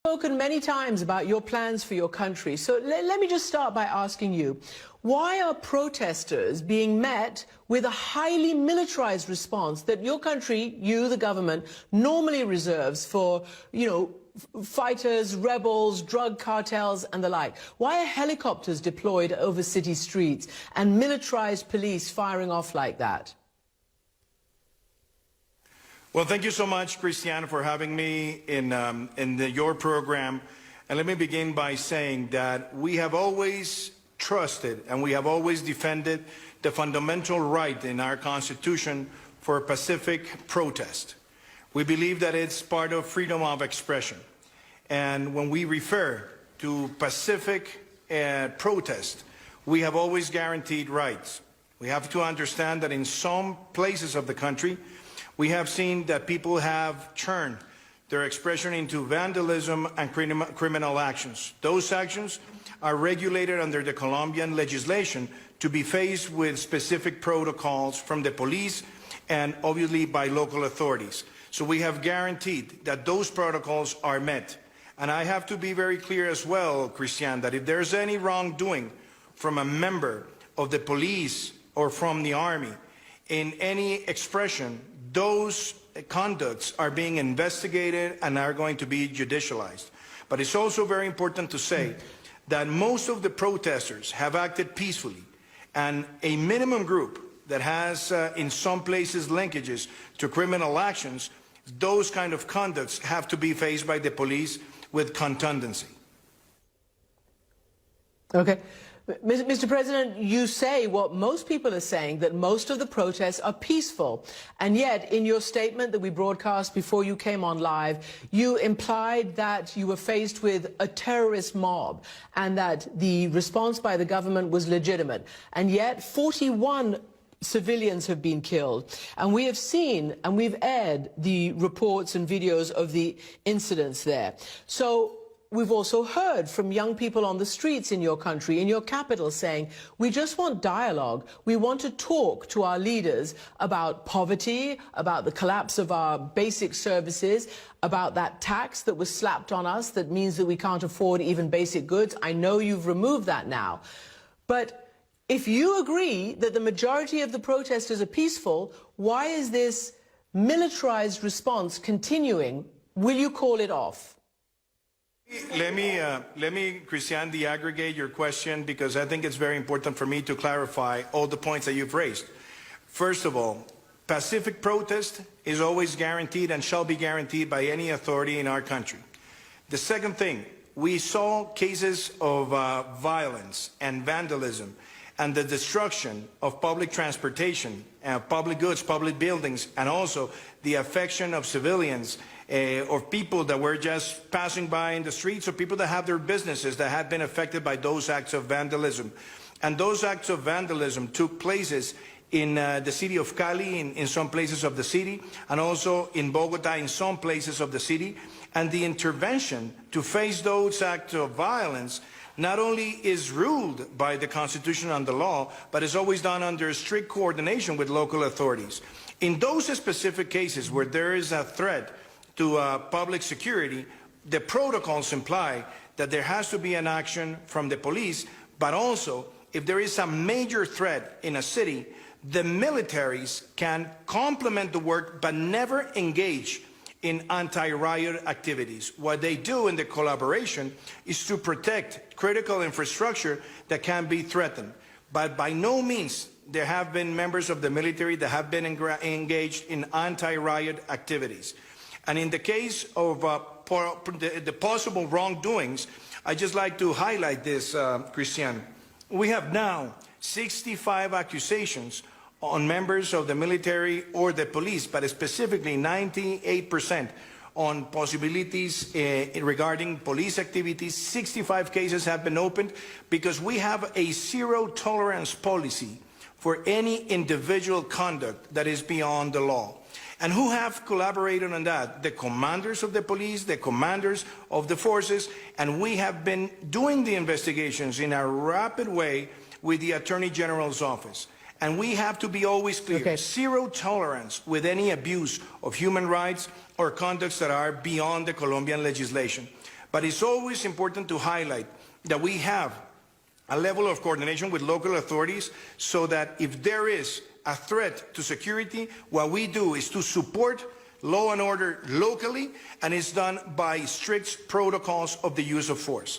Spoken many times about your plans for your country. So let me just start by asking you, why are protesters being met with a highly militarized response that your country, you, the government, normally reserves for, fighters, rebels, drug cartels and the like? Why are helicopters deployed over city streets and militarized police firing off like that? Well, thank you so much, Christiane, for having me in your program. And let me begin by saying that we have always trusted and we have always defended the fundamental right in our Constitution for pacific protest. We believe that it's part of freedom of expression. And when we refer to pacific protest, we have always guaranteed rights. We have to understand that in some places of the country, we have seen that people have turned their expression into vandalism and criminal actions. Those actions are regulated under the Colombian legislation to be faced with specific protocols from the police and obviously by local authorities. So we have guaranteed that those protocols are met. And I have to be very clear as well, Christiane, that if there's any wrongdoing from a member of the police or from the army in any expression, those conducts are being investigated and are going to be judicialized. But it's also very important to say that most of the protesters have acted peacefully, and a minimum group that has, in some places, linkages to criminal actions, those kind of conducts have to be faced by the police with contundency. Okay. Mr. President, you say what most people are saying, that most of the protests are peaceful. And yet, in your statement that we broadcast before you came on live, you implied that you were faced with a terrorist mob and that the response by the government was legitimate. And yet, 41 civilians have been killed. And we have seen and we've aired the reports and videos of the incidents there. So we've also heard from young people on the streets in your country, in your capital, saying, we just want dialogue. We want to talk to our leaders about poverty, about the collapse of our basic services, about that tax that was slapped on us that means that we can't afford even basic goods. I know you've removed that now. But if you agree that the majority of the protesters are peaceful, why is this militarized response continuing? Will you call it off? Let me, Christiane, de-aggregate your question, because I think it's very important for me to clarify all the points that you've raised. First of all, pacific protest is always guaranteed and shall be guaranteed by any authority in our country. The second thing, we saw cases of violence and vandalism and the destruction of public transportation, public goods, public buildings, and also the affection of civilians or people that were just passing by in the streets, or people that have their businesses that had been affected by those acts of vandalism. And those acts of vandalism took places in the city of Cali, in some places of the city, and also in Bogota, in some places of the city. And the intervention to face those acts of violence not only is ruled by the Constitution and the law, but is always done under strict coordination with local authorities. In those specific cases where there is a threat to public security, the protocols imply that there has to be an action from the police, but also if there is a major threat in a city, the militaries can complement the work but never engage in anti-riot activities. What they do in the collaboration is to protect critical infrastructure that can be threatened. But by no means there have been members of the military that have been engaged in anti-riot activities. And in the case of the possible wrongdoings, I'd just like to highlight this, Christiane. We have now 65 accusations on members of the military or the police, but specifically 98% on possibilities regarding police activities. 65 cases have been opened because we have a zero-tolerance policy for any individual conduct that is beyond the law. And who have collaborated on that? The commanders of the police, the commanders of the forces, and we have been doing the investigations in a rapid way with the Attorney General's office. And we have to be always clear, okay. Zero tolerance with any abuse of human rights or conducts that are beyond the Colombian legislation. But it's always important to highlight that we have a level of coordination with local authorities so that if there is a threat to security, what we do is to support law and order locally, and it's done by strict protocols of the use of force.